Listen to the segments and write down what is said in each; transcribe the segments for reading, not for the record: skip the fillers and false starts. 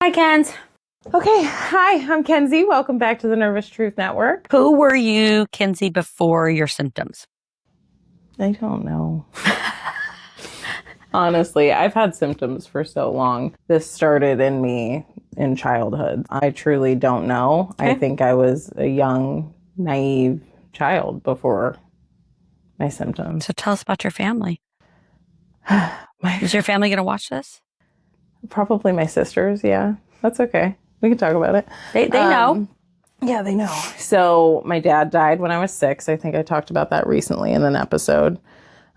Hi, Kenz. Okay, hi, I'm Kenzie. Welcome back to the Nervous Truth Network. Who were you, Kenzie, before your symptoms? I don't know. Honestly, I've had symptoms for so long. This started in me in childhood. I truly don't know. Okay. I think I was a young, naive child before my symptoms. So tell us about your family. Is your family going to watch this? Probably my sisters, yeah. That's okay. We can talk about it. They know. Yeah, they know. So my dad died when I was 6. I think I talked about that recently in an episode.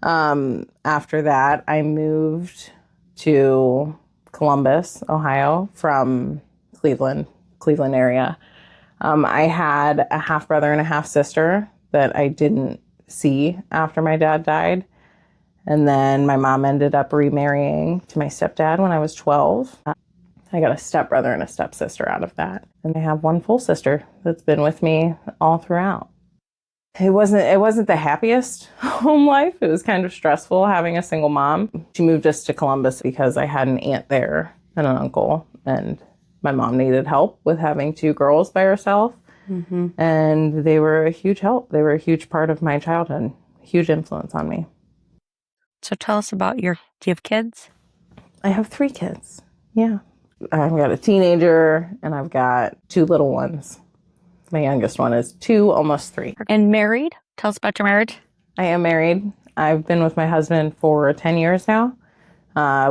After that, I moved to Columbus, Ohio from Cleveland area. I had a half brother and a half sister that I didn't see after my dad died. And then my mom ended up remarrying to my stepdad when I was 12. I got a stepbrother and a stepsister out of that. And I have one full sister that's been with me all throughout. It wasn't the happiest home life. It was kind of stressful having a single mom. She moved us to Columbus because I had an aunt there and an uncle, and my mom needed help with having 2 girls by herself. Mm-hmm. And they were a huge help. They were a huge part of my childhood, huge influence on me. So tell us about do you have kids? I have 3 kids. Yeah. I've got a teenager and I've got 2 little ones. My youngest one is 2, almost 3. And married? Tell us about your marriage. I am married. I've been with my husband for 10 years now.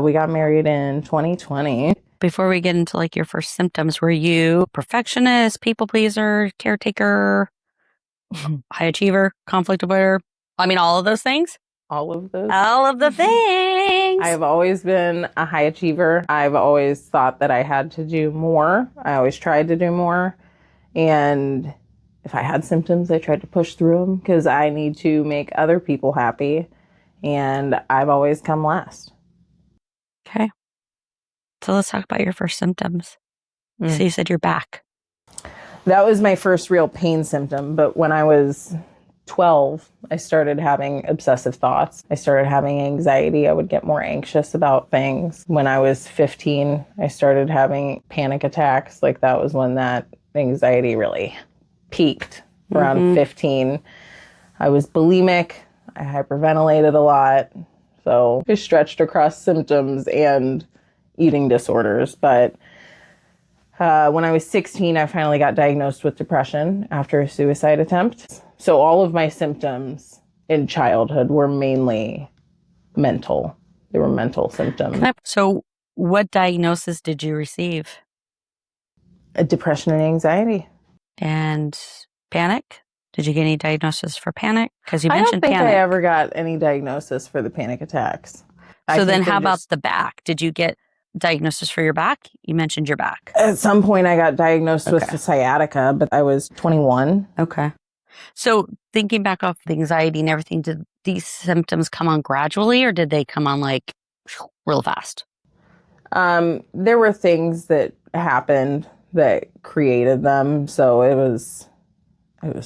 We got married in 2020. Before we get into your first symptoms, were you perfectionist, people pleaser, caretaker, high achiever, conflict avoider? I mean, all of those things? All of those. All of the things. I've always been a high achiever. I've always thought that I had to do more. I always tried to do more. And if I had symptoms, I tried to push through them because I need to make other people happy. And I've always come last. Okay. So let's talk about your first symptoms. So you said your back. That was my first real pain symptom. But when I was 12, I started having obsessive thoughts. I started having anxiety. I would get more anxious about things. When I was 15, I started having panic attacks. That was when that anxiety really peaked around 15. I was bulimic. I hyperventilated a lot. So I stretched across symptoms and eating disorders. But when I was 16, I finally got diagnosed with depression after a suicide attempt. So all of my symptoms in childhood were mainly mental. They were mental symptoms. So what diagnosis did you receive? Depression and anxiety. And panic? Did you get any diagnosis for panic? Because you mentioned panic. I don't think panic. I ever got any diagnosis for the panic attacks. So then how about the back? Did you get diagnosis for your back? You mentioned your back. At some point I got diagnosed with sciatica, but I was 21. Okay. So thinking back off the anxiety and everything, did these symptoms come on gradually or did they come on real fast? There were things that happened that created them. So it was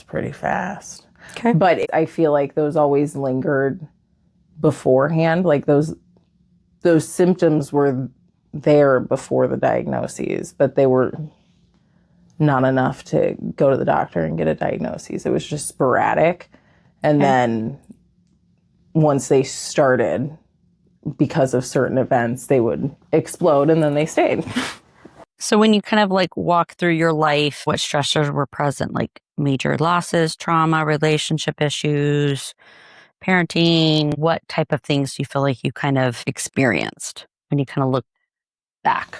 pretty fast. Okay. But I feel like those always lingered beforehand. Those symptoms were there before the diagnoses, but they were not enough to go to the doctor and get a diagnosis. It was just sporadic. And then once they started, because of certain events, they would explode and then they stayed. So when you kind of walk through your life, what stressors were present, major losses, trauma, relationship issues, parenting, what type of things do you feel like you kind of experienced when you kind of look back?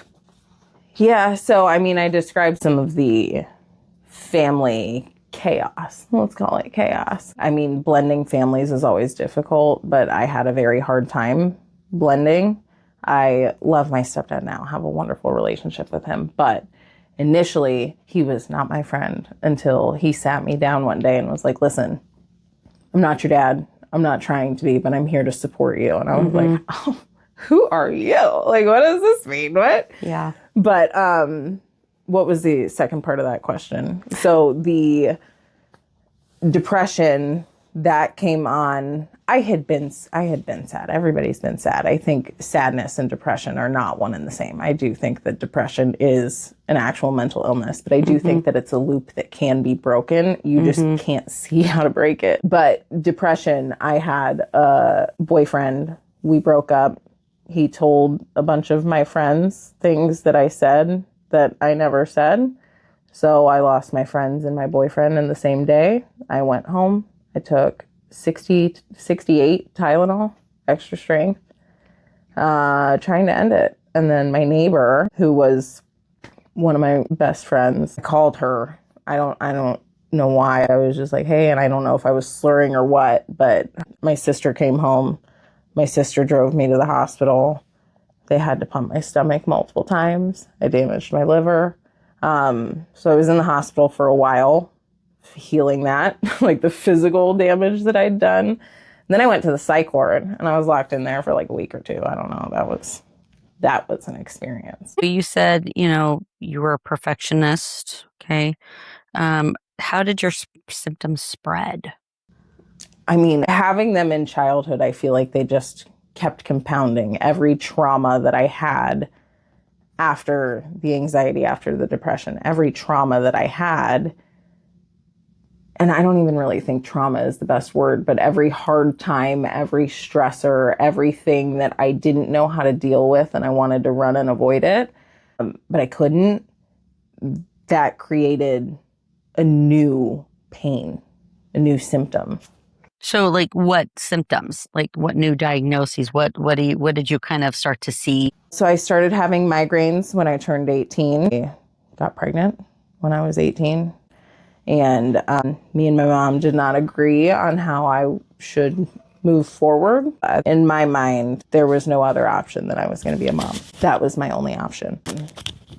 Yeah, so I described some of the family chaos. Let's call it chaos. Blending families is always difficult, but I had a very hard time blending. I love my stepdad now, have a wonderful relationship with him, but initially he was not my friend until he sat me down one day and was like, listen, I'm not your dad. I'm not trying to be, but I'm here to support you. And I was like, oh, who are you? What does this mean? What? Yeah. But what was the second part of that question? So the depression that came on. I had been sad. Everybody's been sad. I think sadness and depression are not one and the same. I do think that depression is an actual mental illness, but I do think that it's a loop that can be broken. You just can't see how to break it. But depression, I had a boyfriend. We broke up. He told a bunch of my friends things that I said that I never said. So I lost my friends and my boyfriend in the same day. I went home. I took 68 Tylenol, extra strength, trying to end it. And then my neighbor, who was one of my best friends, called her. I don't know why. I was just like, hey, and I don't know if I was slurring or what, but my sister came home. My sister drove me to the hospital. They had to pump my stomach multiple times. I damaged my liver. So I was in the hospital for a while, healing that, like the physical damage that I'd done. And then I went to the psych ward and I was locked in there for like a week or two. I don't know. That was an experience. You said, you were a perfectionist. Okay. How did your symptoms spread? I mean, having them in childhood, I feel like they just kept compounding. Every trauma that I had after the anxiety, after the depression, every trauma that I had, and I don't even really think trauma is the best word, but every hard time, every stressor, everything that I didn't know how to deal with and I wanted to run and avoid it, but I couldn't, that created a new pain, a new symptom. So like what symptoms, like what new diagnoses, what did you kind of start to see? So I started having migraines when I turned 18. I got pregnant when I was 18. And me and my mom did not agree on how I should move forward. In my mind, there was no other option that I was going to be a mom. That was my only option.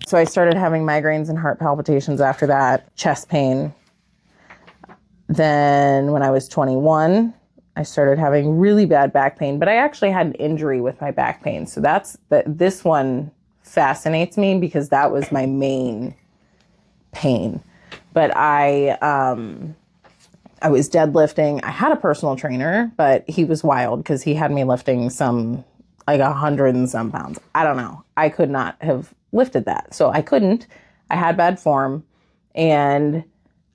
So I started having migraines and heart palpitations after that, chest pain. Then when I was 21, I started having really bad back pain, but I actually had an injury with my back pain. So this one fascinates me because that was my main pain. But I was deadlifting. I had a personal trainer, but he was wild because he had me lifting like 100 and some pounds. I don't know. I could not have lifted that. So I couldn't. I had bad form and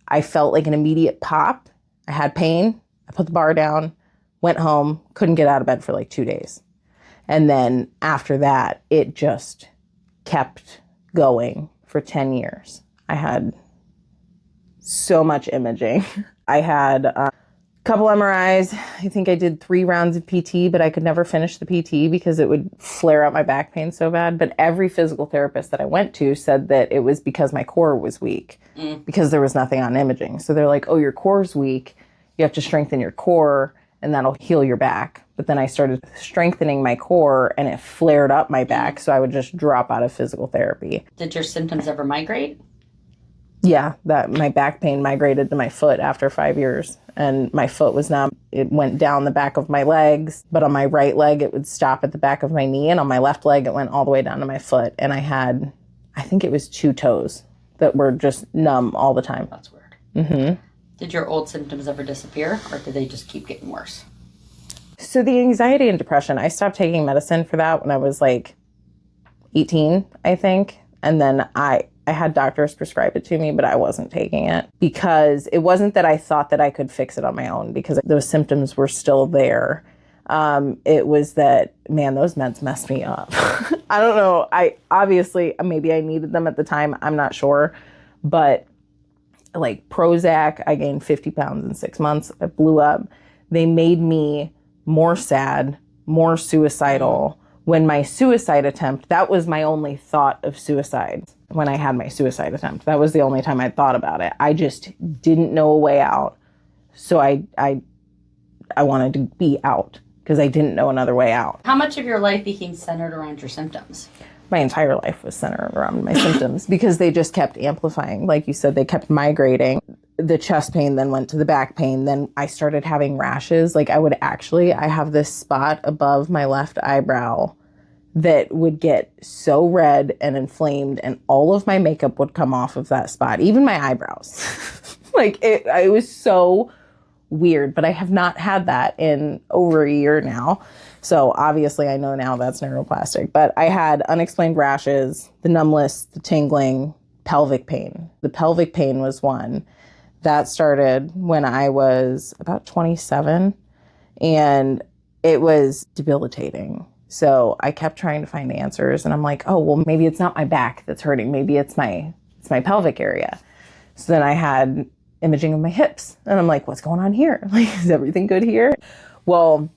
I felt like an immediate pop. I had pain. I put the bar down, went home, couldn't get out of bed for like 2 days. And then after that, it just kept going for 10 years. I had so much imaging. I had a couple MRIs. I think I did 3 rounds of PT, but I could never finish the PT because it would flare up my back pain so bad. But every physical therapist that I went to said that it was because my core was weak, because there was nothing on imaging. So they're like, oh, your core's weak. You have to strengthen your core and that'll heal your back. But then I started strengthening my core and it flared up my back. So I would just drop out of physical therapy. Did your symptoms ever migrate? Yeah, that my back pain migrated to my foot after 5 years. And my foot was numb. It went down the back of my legs, but on my right leg, it would stop at the back of my knee. And on my left leg, it went all the way down to my foot. And I think it was 2 toes that were just numb all the time. That's weird. Mm-hmm. Did your old symptoms ever disappear or did they just keep getting worse? So the anxiety and depression, I stopped taking medicine for that when I was like 18, I think. And then I had doctors prescribe it to me, but I wasn't taking it because it wasn't that I thought that I could fix it on my own because those symptoms were still there. It was that, man, those meds messed me up. I don't know. Maybe I needed them at the time. I'm not sure. But like Prozac, I gained 50 pounds in 6 months. I blew up. They made me more sad, more suicidal. When my suicide attempt, that was my only thought of suicide. When I had my suicide attempt, that was the only time I thought about it. I just didn't know a way out. So I wanted to be out because I didn't know another way out. How much of your life became centered around your symptoms? My entire life was centered around my symptoms because they just kept amplifying. Like you said, they kept migrating. The chest pain then went to the back pain. Then I started having rashes. Like I have this spot above my left eyebrow that would get so red and inflamed and all of my makeup would come off of that spot, even my eyebrows. Like it was so weird, but I have not had that in over a year now. So obviously I know now that's neuroplastic, but I had unexplained rashes, the numbness, the tingling, pelvic pain. The pelvic pain was one that started when I was about 27, and it was debilitating. So I kept trying to find answers, and I'm like, oh, well, maybe it's not my back that's hurting. Maybe it's my pelvic area. So then I had imaging of my hips, and I'm like, what's going on here? Like, is everything good here? Well,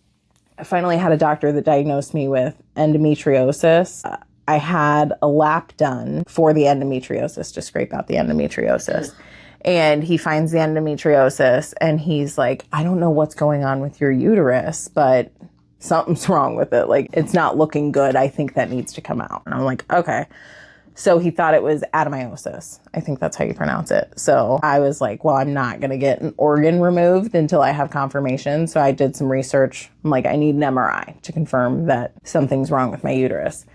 I finally had a doctor that diagnosed me with endometriosis. I had a lap done for the endometriosis to scrape out the endometriosis. And he finds the endometriosis, and he's like, I don't know what's going on with your uterus, but something's wrong with it. Like, it's not looking good. I think that needs to come out. And I'm like, okay. So he thought it was adenomyosis. I think that's how you pronounce it. So I was like, well, I'm not going to get an organ removed until I have confirmation. So I did some research. I'm like, I need an MRI to confirm that something's wrong with my uterus.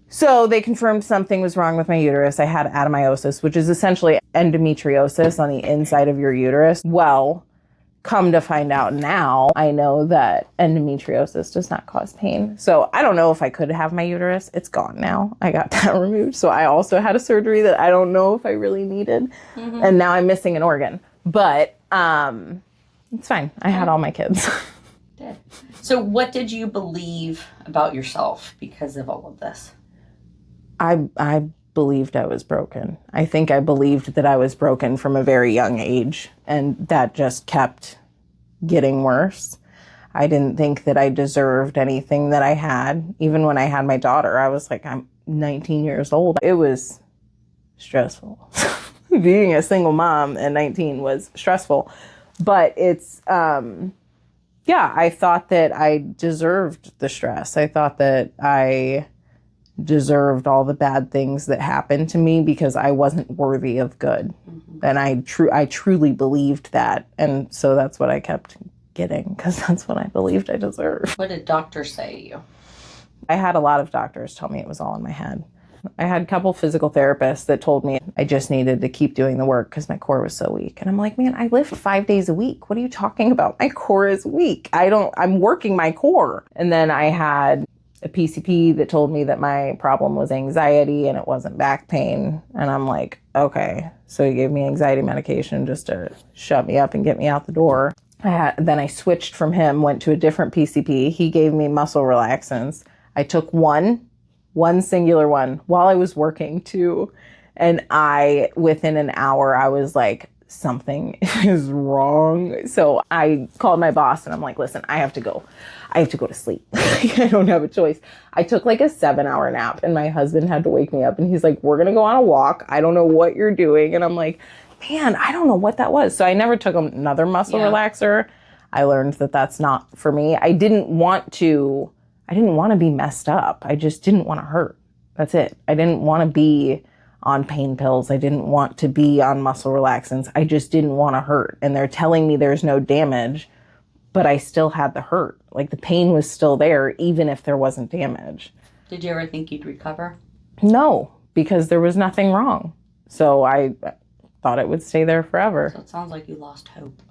So they confirmed something was wrong with my uterus. I had adenomyosis, which is essentially endometriosis on the inside of your uterus. Well, come to find out now, I know that endometriosis does not cause pain. So I don't know if I could have my uterus. It's gone now. I got that removed. So I also had a surgery that I don't know if I really needed. Mm-hmm. And now I'm missing an organ. But it's fine. I had all my kids. So what did you believe about yourself because of all of this? I believed I was broken. I think I believed that I was broken from a very young age, and that just kept getting worse. I didn't think that I deserved anything that I had. Even when I had my daughter, I was like, I'm 19 years old. It was stressful. Being a single mom at 19 was stressful. But it's, I thought that I deserved the stress. I thought that I deserved all the bad things that happened to me because I wasn't worthy of good. Mm-hmm. And I truly believed that. And so that's what I kept getting, because that's what I believed I deserved. What did doctors say to you? I had a lot of doctors tell me it was all in my head. I had a couple physical therapists that told me I just needed to keep doing the work because my core was so weak. And I'm like, man, I lift 5 days a week. What are you talking about? My core is weak. I'm working my core. And then I had a PCP that told me that my problem was anxiety and it wasn't back pain. And I'm like, okay. So he gave me anxiety medication just to shut me up and get me out the door. Then I switched from him, went to a different PCP. He gave me muscle relaxants. I took one singular one while I was working too. And within an hour, I was like, something is wrong. So I called my boss and I'm like, listen, I have to go to sleep. I don't have a choice. I took like a 7-hour nap, and my husband had to wake me up, and he's like, we're going to go on a walk. I don't know what you're doing. And I'm like, man, I don't know what that was. So I never took another muscle relaxer. I learned that that's not for me. I didn't want to be messed up. I just didn't want to hurt. That's it. I didn't want to be on pain pills. I didn't want to be on muscle relaxants. I just didn't want to hurt. And they're telling me there's no damage, but I still had the hurt. Like, the pain was still there, even if there wasn't damage. Did you ever think you'd recover? No, because there was nothing wrong. So I thought it would stay there forever. So it sounds like you lost hope.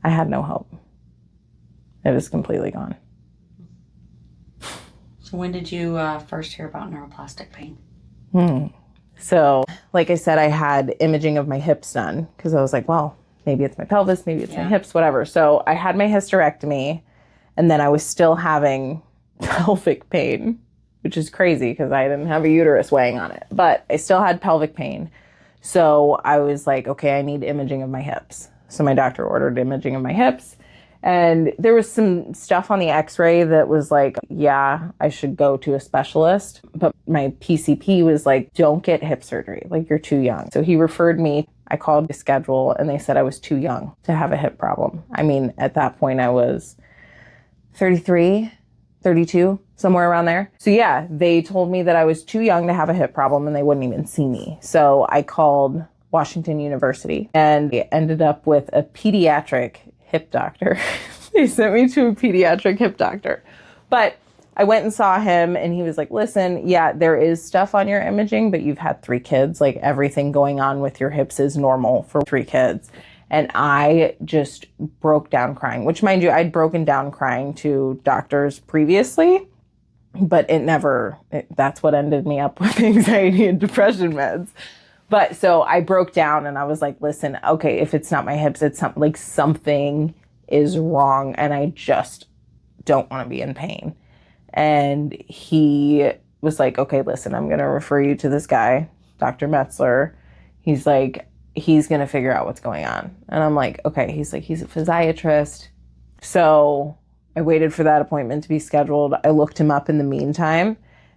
I had no hope. It was completely gone. So when did you first hear about neuroplastic pain? So, like I said, I had imaging of my hips done because I was like, well, maybe it's my pelvis, maybe it's my hips, whatever. So I had my hysterectomy, and then I was still having pelvic pain, which is crazy because I didn't have a uterus weighing on it, but I still had pelvic pain. So I was like, okay, I need imaging of my hips. So my doctor ordered imaging of my hips. And there was some stuff on the x-ray that was like, yeah, I should go to a specialist. But my PCP was like, don't get hip surgery. Like, you're too young. So he referred me. I called the schedule and they said I was too young to have a hip problem. I mean, at that point I was 33, 32, somewhere around there. So yeah, they told me that I was too young to have a hip problem and they wouldn't even see me. So I called Washington University and ended up with a pediatric hip doctor. They sent me to a pediatric hip doctor. But I went and saw him and he was like, listen, yeah, there is stuff on your imaging, but you've had 3 kids. Like, everything going on with your hips is normal for 3 kids. And I just broke down crying, which, mind you, I'd broken down crying to doctors previously, but that's what ended me up with anxiety and depression meds. But so I broke down and I was like, listen, okay, if it's not my hips, it's something, like something is wrong and I just don't want to be in pain. And he was like, okay, listen, I'm going to refer you to this guy, Dr. Metzler. He's like, he's going to figure out what's going on. And I'm like, okay. He's like, he's a physiatrist. So I waited for that appointment to be scheduled. I looked him up in the meantime.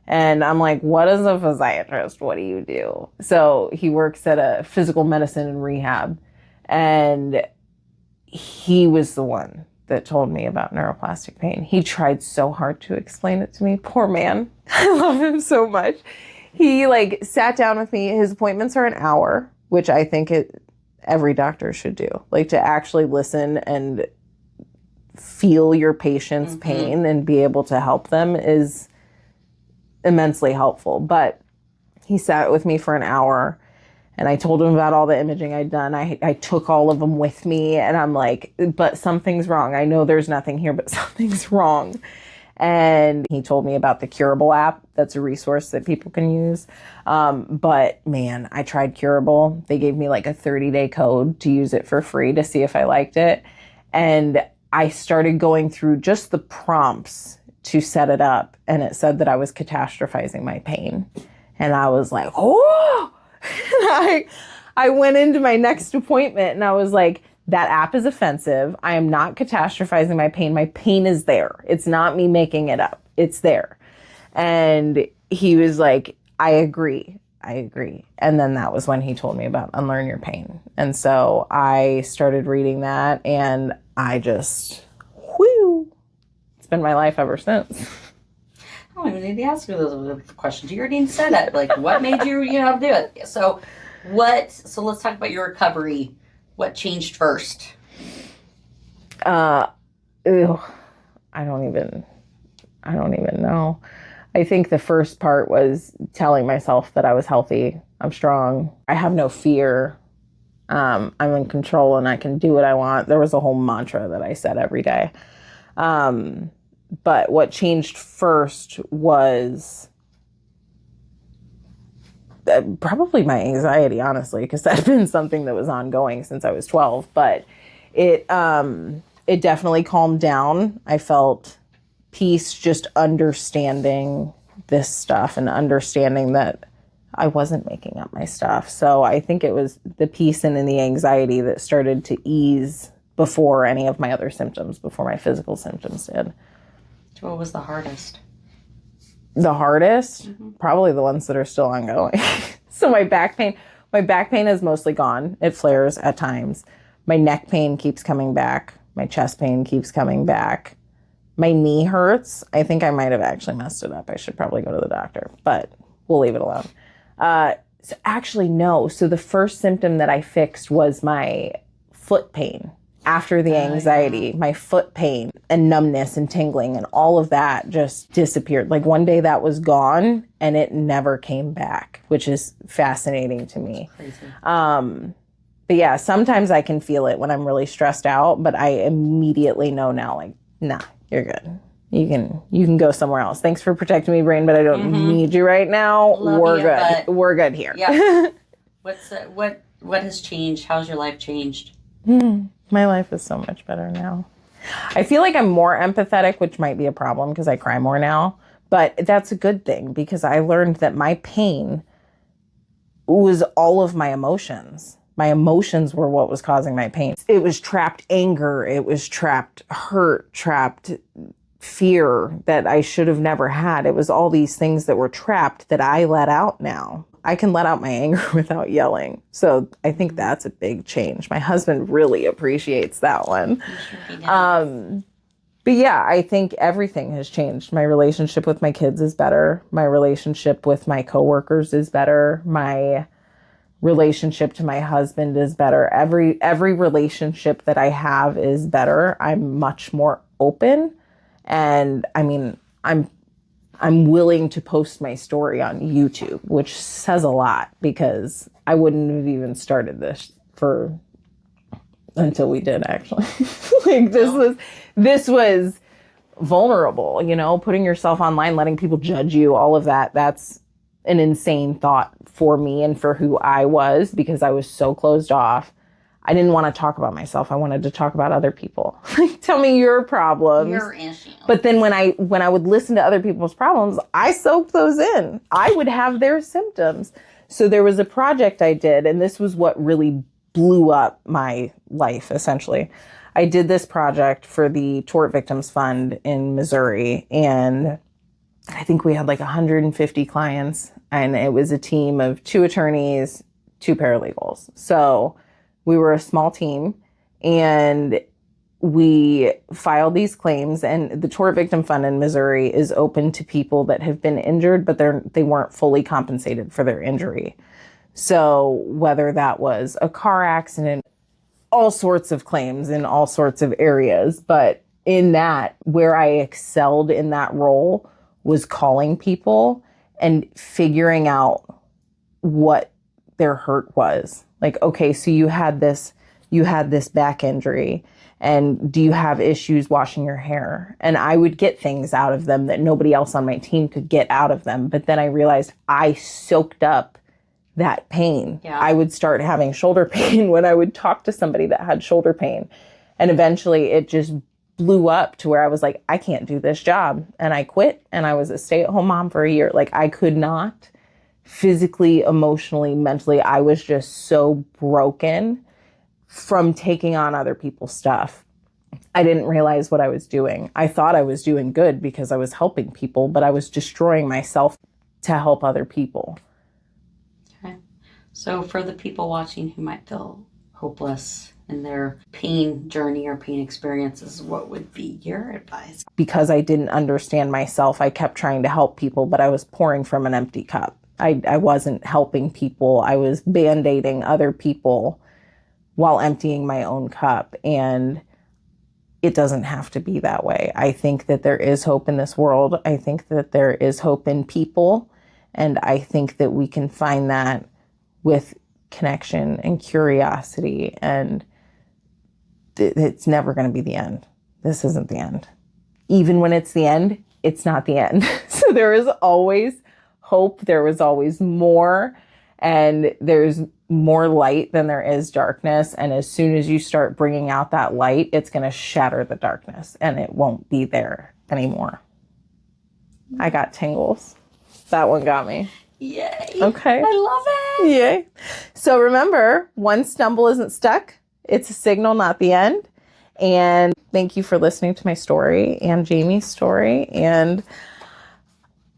And I'm like, what is a physiatrist? What do you do? So he works at a physical medicine and rehab. And he was the one that told me about neuroplastic pain. He tried so hard to explain it to me. Poor man. I love him so much. He like sat down with me. His appointments are an hour, which I think every doctor should do. Like to actually listen and feel your patient's pain and be able to help them is immensely helpful. But he sat with me for an hour and I told him about all the imaging I'd done. I took all of them with me and I'm like, but something's wrong. I know there's nothing here, but something's wrong. And he told me about the Curable app. That's a resource that people can use. But man, I tried Curable. They gave me like a 30-day code to use it for free to see if I liked it. And I started going through just the prompts to set it up. And it said that I was catastrophizing my pain. And I was like, oh, I went into my next appointment and I was like, that app is offensive. I am not catastrophizing my pain. My pain is there. It's not me making it up. It's there. And he was like, I agree. And then that was when he told me about Unlearn Your Pain. And so I started reading that and I just, it's been my life ever since. I don't even need to ask you those questions. You already said it. Like, what made you, do it? So let's talk about your recovery. What changed first? I don't even know. I think the first part was telling myself that I was healthy. I'm strong. I have no fear. I'm in control and I can do what I want. There was a whole mantra that I said every day. But what changed first was probably my anxiety, honestly, because that had been something that was ongoing since I was 12. But it definitely calmed down. I felt peace just understanding this stuff and understanding that I wasn't making up my stuff. So I think it was the peace and the anxiety that started to ease before any of my other symptoms, before my physical symptoms did. So what was the hardest? The hardest? Probably the ones that are still ongoing. So my back pain is mostly gone. It flares at times. My neck pain keeps coming back. My chest pain keeps coming back. My knee hurts. I think I might have actually messed it up. I should probably go to the doctor, but we'll leave it alone. So actually, no. So the first symptom that I fixed was my foot pain. After the anxiety, my foot pain and numbness and tingling and all of that just disappeared. Like one day that was gone and it never came back, which is fascinating to me. Crazy. But yeah, sometimes I can feel it when I'm really stressed out, but I immediately know now, like, nah, you're good. You can go somewhere else. Thanks for protecting me, brain, but I don't need you right now. We're good. We're good here. Yeah. What has changed? How's your life changed? My life is so much better now. I feel like I'm more empathetic, which might be a problem because I cry more now. But that's a good thing because I learned that my pain was all of my emotions. My emotions were what was causing my pain. It was trapped anger. It was trapped hurt, trapped fear that I should have never had. It was all these things that were trapped that I let out now. I can let out my anger without yelling. So I think that's a big change. My husband really appreciates that one. But yeah, I think everything has changed. My relationship with my kids is better. My relationship with my coworkers is better. My relationship to my husband is better. Every relationship that I have is better. I'm much more open. And I mean, I'm willing to post my story on YouTube, which says a lot because I wouldn't have even started this for until we did, actually. Like, this was vulnerable, you know, putting yourself online, letting people judge you, all of that. That's an insane thought for me and for who I was, because I was so closed off. I didn't want to talk about myself. I wanted to talk about other people. Like, tell me your problems. Your issue. But then when I would listen to other people's problems, I soaked those in. I would have their symptoms. So there was a project I did, and this was what really blew up my life, essentially. I did this project for the Tort Victims Fund in Missouri, and I think we had like 150 clients, and it was a team of 2 attorneys, 2 paralegals. So we were a small team, and we filed these claims, and the Tort Victim Fund in Missouri is open to people that have been injured, but they weren't fully compensated for their injury. So whether that was a car accident, all sorts of claims in all sorts of areas. But in that, where I excelled in that role was calling people and figuring out what their hurt was. Like, okay, so you had this back injury, and do you have issues washing your hair? And I would get things out of them that nobody else on my team could get out of them. But then I realized I soaked up that pain. Yeah. I would start having shoulder pain when I would talk to somebody that had shoulder pain. And eventually it just blew up to where I was like, I can't do this job. And I quit, and I was a stay-at-home mom for a year. Like, I could not physically, emotionally, mentally. I was just so broken from taking on other people's stuff. I didn't realize what I was doing. I thought I was doing good because I was helping people, but I was destroying myself to help other people. Okay. So for the people watching who might feel hopeless in their pain journey or pain experiences, what would be your advice? Because I didn't understand myself, I kept trying to help people, but I was pouring from an empty cup. I wasn't helping people. I was band-aiding other people while emptying my own cup. And it doesn't have to be that way. I think that there is hope in this world. I think that there is hope in people. And I think that we can find that with connection and curiosity. And it's never going to be the end. This isn't the end. Even when it's the end, it's not the end. So there is always hope. There was always more. And there's more light than there is darkness. And as soon as you start bringing out that light, it's going to shatter the darkness, and it won't be there anymore. I got tingles. That one got me. Yay. Okay. I love it. Yay. So remember, one stumble isn't stuck. It's a signal, not the end. And thank you for listening to my story and Jamie's story. And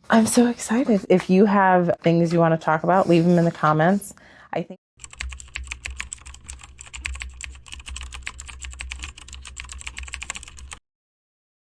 I'm so excited. If you have things you want to talk about, leave them in the comments. I think